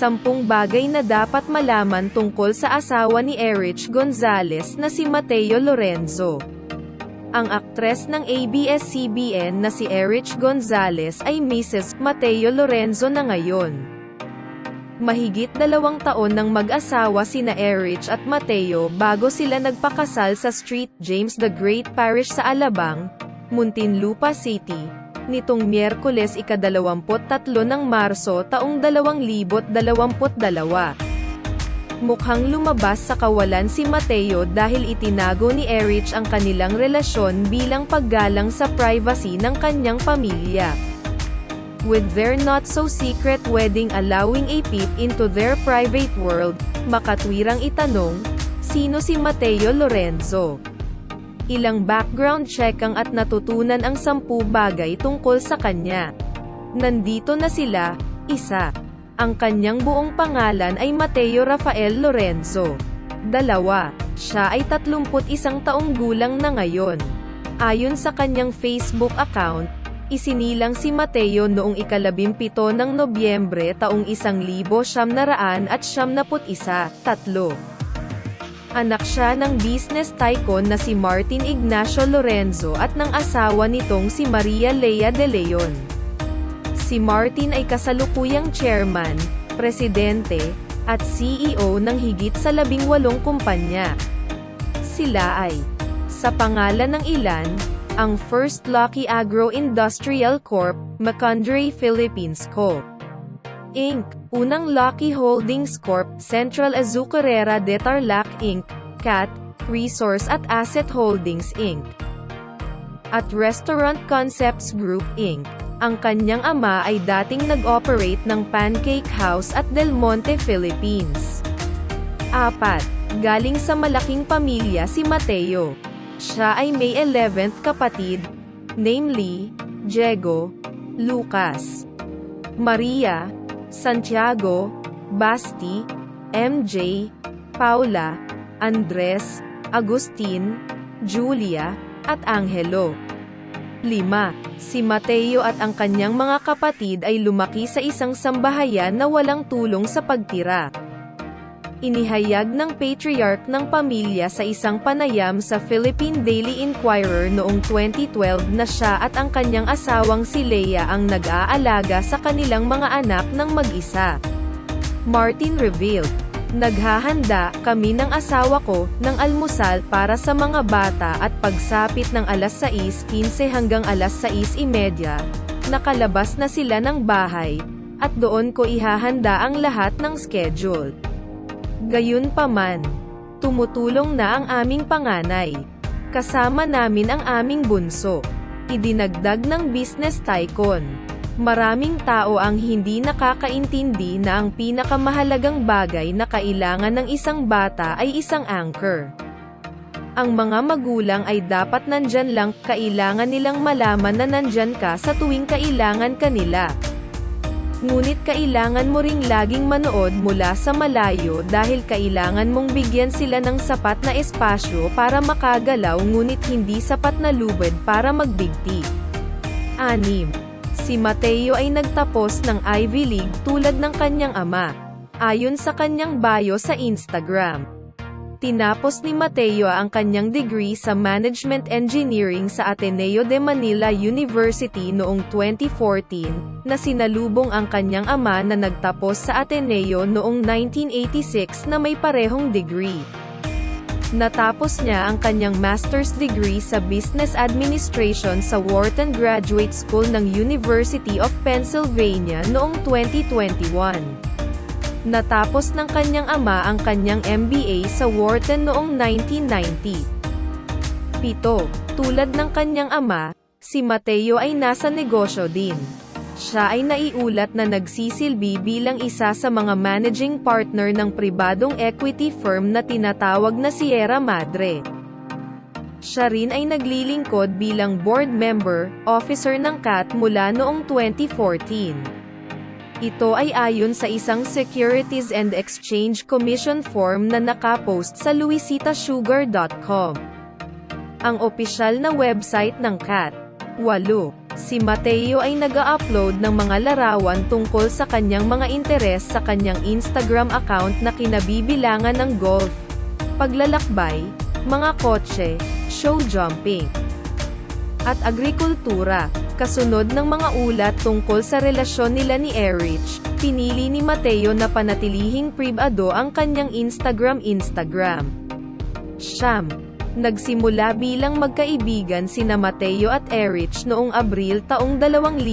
10 bagay na dapat malaman tungkol sa asawa ni Erich Gonzalez na si Mateo Lorenzo. Ang aktres ng ABS-CBN na si Erich Gonzalez ay Mrs. Mateo Lorenzo na ngayon. Mahigit 2 taon nang mag-asawa sina Erich at Mateo bago sila nagpakasal sa St. James the Great Parish sa Alabang, Muntinlupa City, nitong Miyerkules ika-23 ng Marso taong 2022. Mukhang lumabas sa kawalan si Mateo dahil itinago ni Erich ang kanilang relasyon bilang paggalang sa privacy ng kanyang pamilya. With their not-so-secret wedding allowing a peep into their private world, makatwirang itanong, sino si Mateo Lorenzo? Ilang background check ang at natutunan ang 10 bagay tungkol sa kanya. Nandito na sila. 1. Ang kanyang buong pangalan ay Mateo Rafael Lorenzo. 2. Siya ay 31 taong gulang na ngayon. Ayon sa kanyang Facebook account, isinilang si Mateo noong ika-17 ng Nobyembre taong 1971. 3. Anak siya ng business tycoon na si Martin Ignacio Lorenzo at ng asawa nitong si Maria Lea de Leon. Si Martin ay kasalukuyang chairman, presidente, at CEO ng higit sa 18 kumpanya. Sila ay, sa pangalan ng ilan, ang First Lucky Agro Industrial Corp., Macondray Philippines Co. Inc., Unang Lucky Holdings Corp., Central Azucarera de Tarlac Inc., CAT, Resource at Asset Holdings Inc., at Restaurant Concepts Group Inc. Ang kanyang ama ay dating nag-operate ng Pancake House at Del Monte, Philippines. 4. Galing sa malaking pamilya si Mateo. Siya ay may 11th kapatid, namely, Diego, Lucas, Maria, Santiago, Basti, MJ, Paula, Andres, Agustin, Julia, at Angelo. 5. Si Mateo at ang kanyang mga kapatid ay lumaki sa isang sambahayan na walang tulong sa pagtira. Inihayag ng patriarch ng pamilya sa isang panayam sa Philippine Daily Inquirer noong 2012 na siya at ang kanyang asawang si Lea ang nag-aalaga sa kanilang mga anak ng mag-isa. Martin revealed, "Naghahanda kami ng asawa ko ng almusal para sa mga bata at pagsapit ng alas 6:15 hanggang alas 6:30, nakalabas na sila ng bahay, at doon ko ihahanda ang lahat ng schedule. Gayunpaman, tumutulong na ang aming panganay. Kasama namin ang aming bunso." Idinagdag ng business tycoon. Maraming tao ang hindi nakakaintindi na ang pinakamahalagang bagay na kailangan ng isang bata ay isang anchor. Ang mga magulang ay dapat nandyan lang, kailangan nilang malaman na nandyan ka sa tuwing kailangan ka nila. Ngunit kailangan mo ring laging manood mula sa malayo dahil kailangan mong bigyan sila ng sapat na espasyo para makagalaw ngunit hindi sapat na lubid para magbigti. 6. Si Mateo ay nagtapos ng Ivy League tulad ng kanyang ama. Ayon sa kanyang bio sa Instagram, tinapos ni Mateo ang kanyang degree sa Management Engineering sa Ateneo de Manila University noong 2014, na sinalubong ang kanyang ama na nagtapos sa Ateneo noong 1986 na may parehong degree. Natapos niya ang kanyang master's degree sa Business Administration sa Wharton Graduate School ng University of Pennsylvania noong 2021. Natapos ng kanyang ama ang kanyang MBA sa Wharton noong 1990. 7. Tulad ng kanyang ama, si Mateo ay nasa negosyo din. Siya ay naiulat na nagsisilbi bilang isa sa mga managing partner ng pribadong equity firm na tinatawag na Sierra Madre. Siya rin ay naglilingkod bilang board member, officer ng CAT mula noong 2014. Ito ay ayon sa isang Securities and Exchange Commission form na nakapost sa luisitasugar.com. Ang opisyal na website ng CAT. 8. Si Mateo ay nag-a-upload ng mga larawan tungkol sa kanyang mga interes sa kanyang Instagram account na kinabibilangan ng golf, paglalakbay, mga kotse, show jumping, at agrikultura. Kasunod ng mga ulat tungkol sa relasyon nila ni Erich, pinili ni Mateo na panatilihing pribado ang kanyang Instagram. Siyam. Nagsimula bilang magkaibigan sina Mateo at Erich noong Abril taong 2017.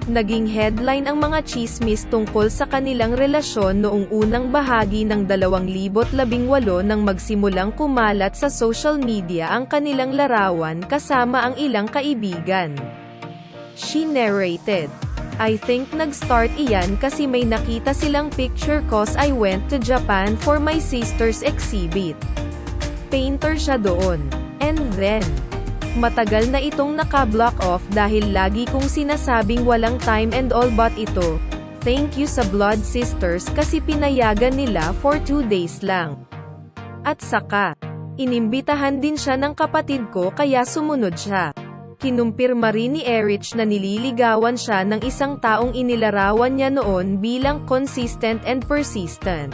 Naging headline ang mga tsismis tungkol sa kanilang relasyon noong unang bahagi ng 2018 nang magsimulang kumalat sa social media ang kanilang larawan kasama ang ilang kaibigan. She narrated, "I think nag-start iyan kasi may nakita silang picture cause I went to Japan for my sister's exhibit. Painter siya doon. And then, matagal na itong naka-block off dahil lagi kong sinasabing walang time and all but ito, thank you sa Blood Sisters kasi pinayagan nila for 2 days lang. At saka, inimbitahan din siya ng kapatid ko kaya sumunod siya." Kinumpirma rin ni Erich na nililigawan siya ng isang taong inilarawan niya noon bilang consistent and persistent.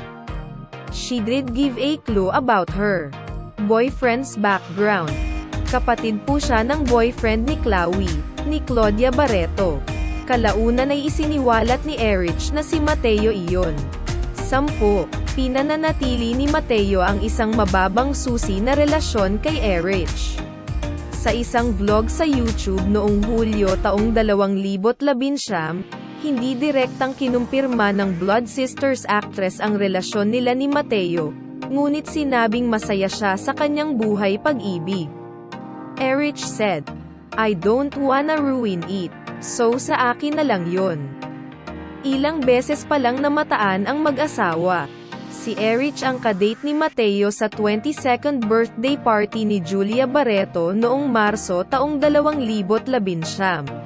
She did give a clue about her boyfriend's background. Kapatid po siya ng boyfriend ni Chloe, ni Claudia Barreto. Kalaunan ay isiniwalat ni Erich na si Mateo iyon. 10. Pinananatili ni Mateo ang isang mababang susi na relasyon kay Erich. Sa isang vlog sa YouTube noong Hulyo taong 2019, hindi direktang kinumpirma ng Blood Sisters actress ang relasyon nila ni Mateo, ngunit sinabing masaya siya sa kanyang buhay pag-ibig. Erich said, "I don't wanna ruin it, so sa akin na lang yon." Ilang beses pa lang namataan ang mag-asawa. Si Erich ang kadate ni Mateo sa 22nd birthday party ni Julia Barreto noong Marso taong 2019.